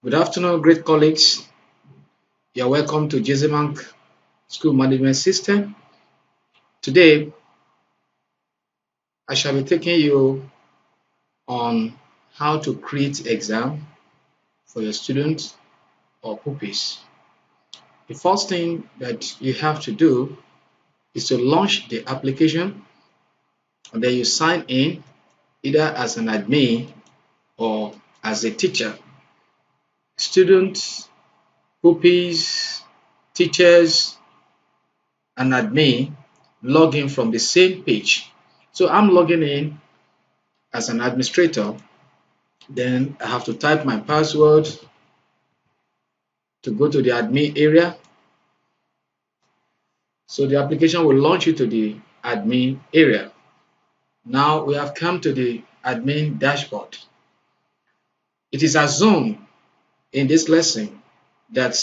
Good afternoon, great colleagues. You're welcome to Jesemach School Management System. Today, I shall be taking you on how to create exam for your students or pupils. The first thing that you have to do is to launch the application, and then you sign in either as an admin or as a teacher. Students, pupils, teachers, and admin log in from the same page. So I'm logging in as an administrator. Then I have to type my password to go to the admin area. So the application will launch you to the admin area. Now we have come to the admin dashboard. It is assumed in this lesson that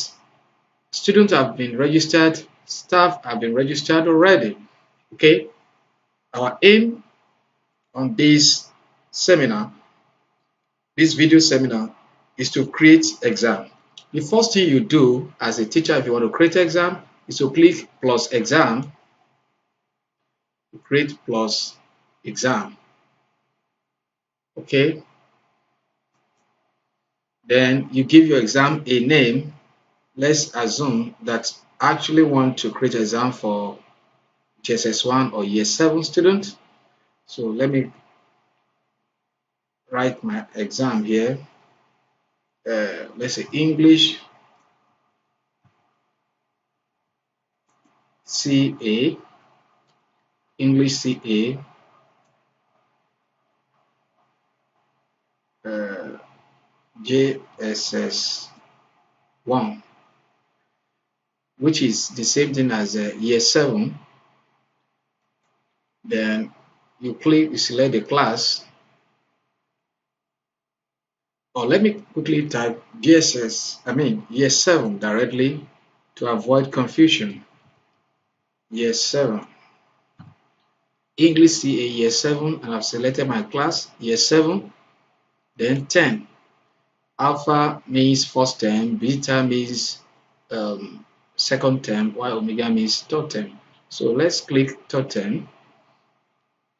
students have been registered, staff have been registered already. Okay, our aim on this video seminar, is to create exam. The first thing you do as a teacher if you want to create exam is to click plus exam, create plus exam. Okay, then you give your exam a name. Let's assume that I actually want to create exam for JSS1 or Year 7 student. So let me write my exam here. Let's say English CA, English CA, JSS1, which is the same thing as Year 7. Then you select the class, or let me quickly type Year 7 directly to avoid confusion. Year 7, English CA Year 7, and I've selected my class Year 7. Then 10. Alpha means first term, beta means second term, while omega means third term. So let's click third term.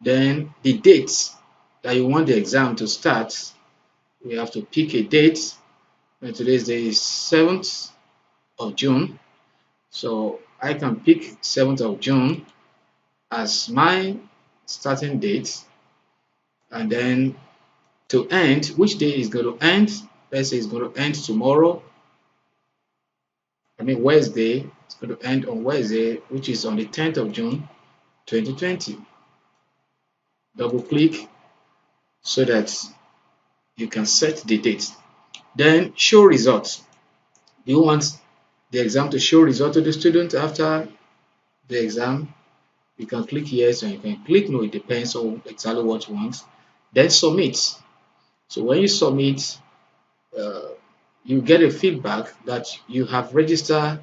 Then the date that you want the exam to start, we have to pick a date. And today's day is 7th of June. So I can pick 7th of June as my starting date. And then to end, which day is going to end? Let's say it's going to end tomorrow. Wednesday. It's going to end on Wednesday, which is on the 10th of June 2020. Double click so that you can set the date. Then show results. You want the exam to show result to the student after the exam. You can click yes and you can click no. It depends on exactly what you want. Then submit. So when you submit, you get a feedback that you have registered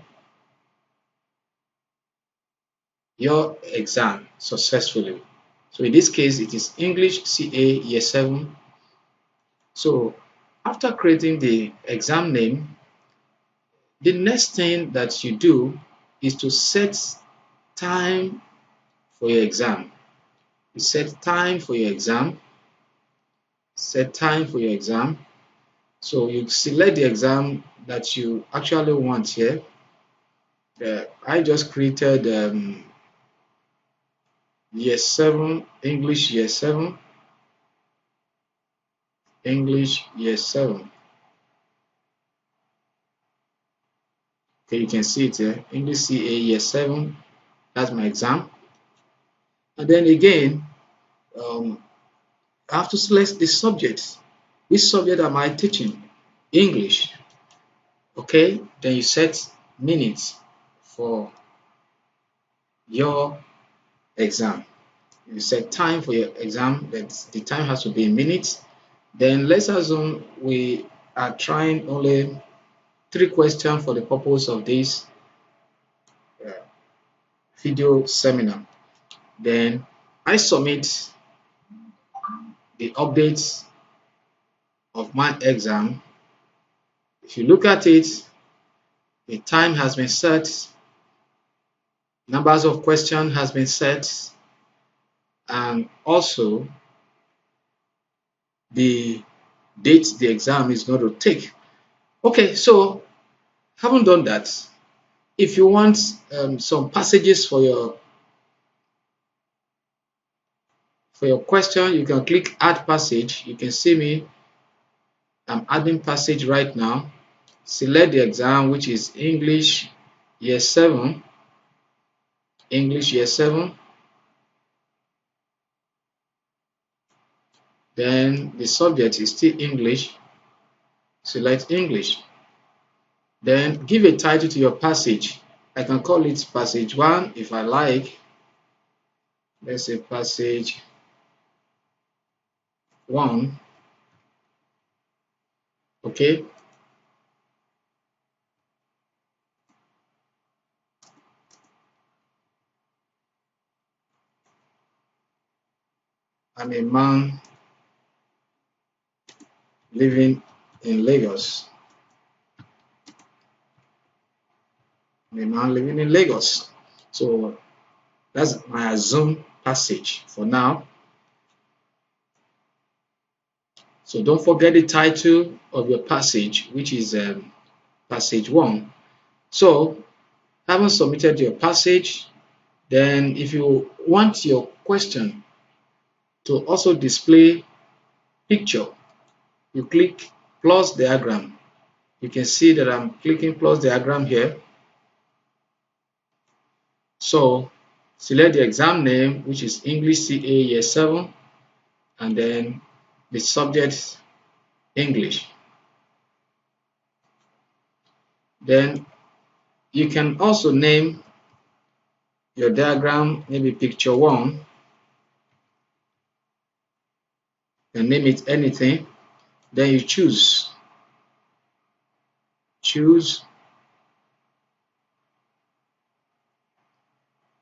your exam successfully. So in this case, it is English CA Year 7. So after creating the exam name, the next thing that you do is to set time for your exam. You set time for your exam. Set time for your exam. So you select the exam that you actually want here. I just created Year 7, English Year 7. English Year 7. Okay, you can see it here. English CA Year 7. That's my exam. And then again, I have to select the subject. Which subject am I teaching? English. Okay, then you set minutes for your exam. You set time for your exam, that the time has to be in minutes. Then let's assume we are trying only 3 questions for the purpose of this uh, video seminar. Then I submit the updates of my exam If you look at it, the time has been set, numbers of questions has been set, and also the date the exam is going to take. Okay, so having done that, if you want some passages for your question, you can click add passage. You can see me, I'm adding passage right now. Select the exam, which is English Year 7. English Year 7. Then the subject is still English. Select English. Then give a title to your passage. I can call it passage 1 if I like. Let's say passage 1. Okay. I'm a man living in Lagos. I'm a man living in Lagos. So that's my assumed passage for now. So don't forget the title of your passage, which is passage 1. So having submitted your passage, then if you want your question to also display picture, you click plus diagram. You can see that I'm clicking plus diagram here. So select the exam name, which is English CA Year 7, and then the subject English. Then you can also name your diagram, maybe picture 1, and name it anything. Then you choose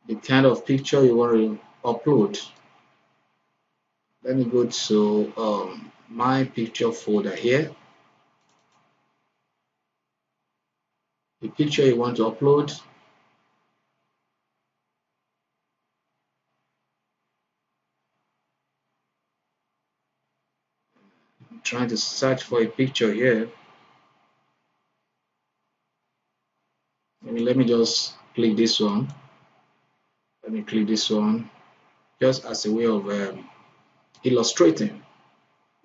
the kind of picture you want to upload. Let me go to my picture folder here. The picture you want to upload. I'm trying to search for a picture here. Let me just click this one. Let me click this one just as a way of illustrating.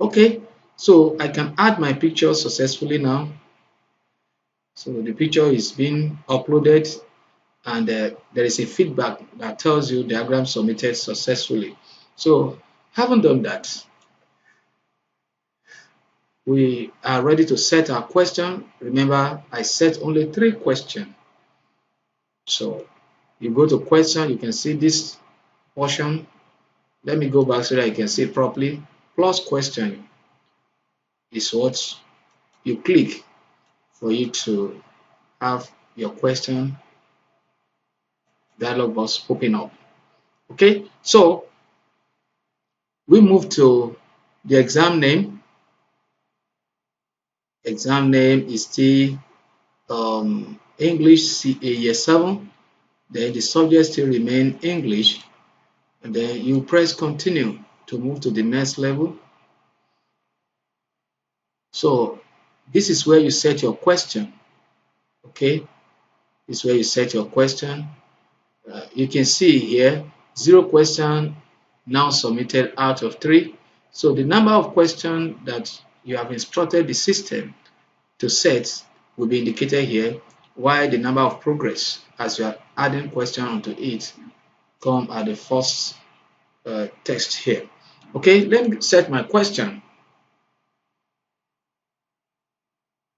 Okay, so I can add my picture successfully now. So the picture is being uploaded, and there is a feedback that tells you diagram submitted successfully. So having done that, we are ready to set our question. Remember, I set only 3 questions. So you go to question, you can see this portion. Let me go back so that you can see it properly. Plus question is what you click for you to have your question dialog box popping up. Okay, so we move to the exam name. Exam name is still English CA Year 7. Then the subject still remain English, and then you press continue to move to the next level. So this is where you set your question. Okay, this is where you set your question. You can see here 0 question now submitted out of 3. So the number of questions that you have instructed the system to set will be indicated here, while the number of progress as you are adding question onto it come at the first text here. Okay, let me set my question.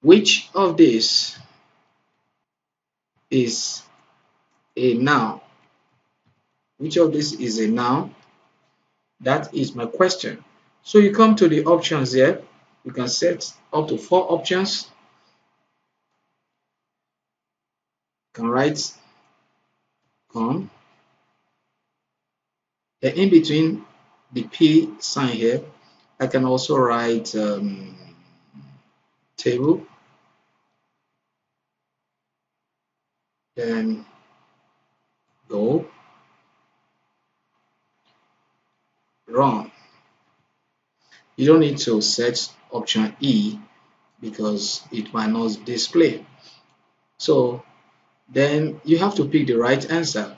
Which of these is a noun? Which of these is a noun? That is my question. So you come to the options here. You can set up to 4 options. You can write com. Then in between the P sign here, I can also write table. then go, run. You don't need to set option E because it might not display. So then you have to pick the right answer.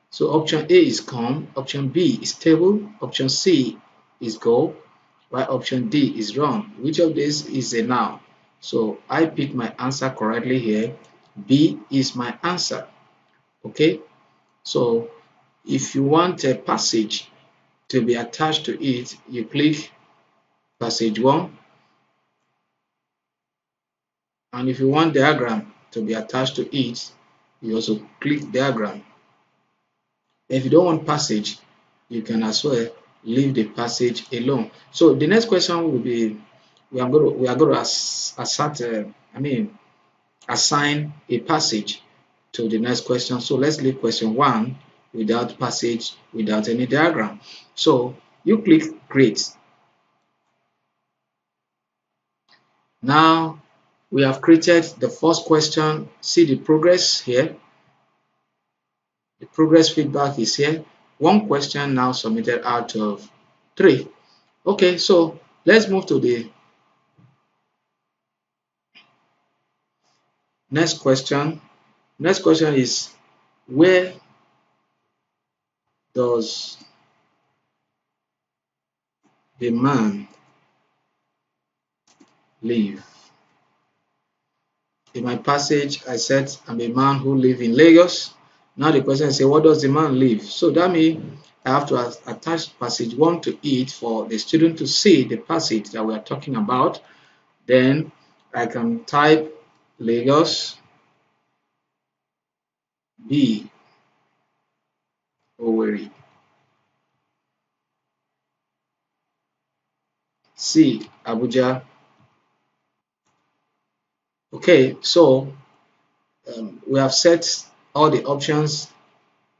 So option A is come, option B is table, option C is go, while option D is run. Which of these is a noun? So I pick my answer correctly here. B is my answer. Okay, so if you want a passage to be attached to it, you click passage 1, and if you want diagram to be attached to it, you also click diagram. If you don't want passage, you can as well leave the passage alone. So the next question will be, we are going to assign a passage to the next question. So let's leave question 1 without passage, without any diagram. So you click create. Now we have created the first question. See the progress here. The progress feedback is here. One question now submitted out of 3. Okay, so let's move to the next question. Next question is, where does the man live? In my passage, I said I'm a man who lives in Lagos. Now the question is, what does the man live? So that means I have to attach passage 1 to it for the student to see the passage that we are talking about. Then I can type Lagos, B, Owerri, C, Abuja. Okay, so we have set all the options.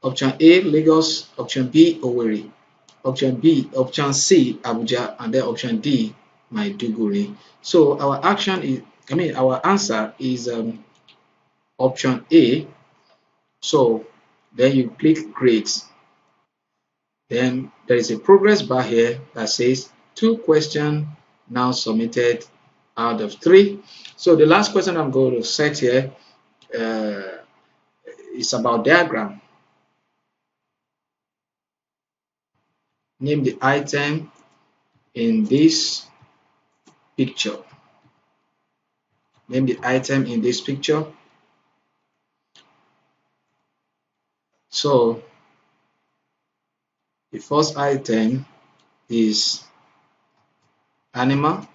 Option A, Lagos, option B, Owerri, option C, Abuja, and then option D, Maiduguri. So our our answer is option A. So then you click create. Then there is a progress bar here that says 2 questions now submitted out of 3. So the last question I'm going to set here uh, is about diagram. Name the item in this picture. Name the item in this picture. So the first item is animal.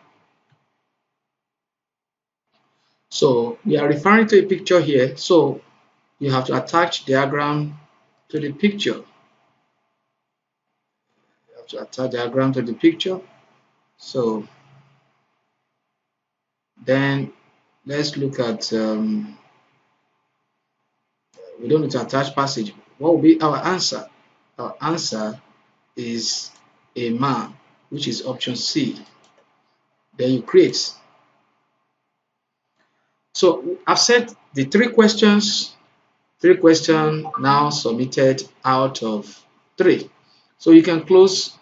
So we are referring to a picture here. So you have to attach diagram to the picture. You have to attach diagram to the picture. So then let's look at, we don't need to attach passage. What will be our answer? Our answer is a man, which is option C. Then you create. So I've set the 3 questions now submitted out of 3. So you can close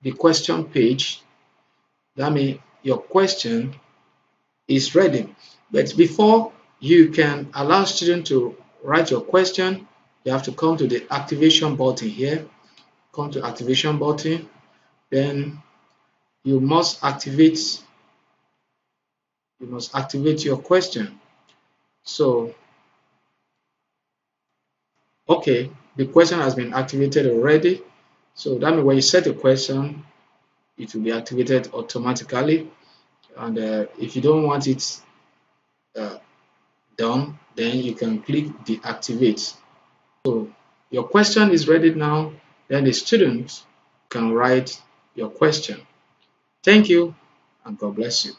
the question page. That means your question is ready. But before you can allow students to write your question, you have to come to the activation button here. Come to activation button. Then you must activate your question. So okay, the question has been activated already. So that means when you set a question, it will be activated automatically. And if you don't want it uh, done, then you can click deactivate. So your question is ready now. Then the student can write your question. Thank you, and God bless you.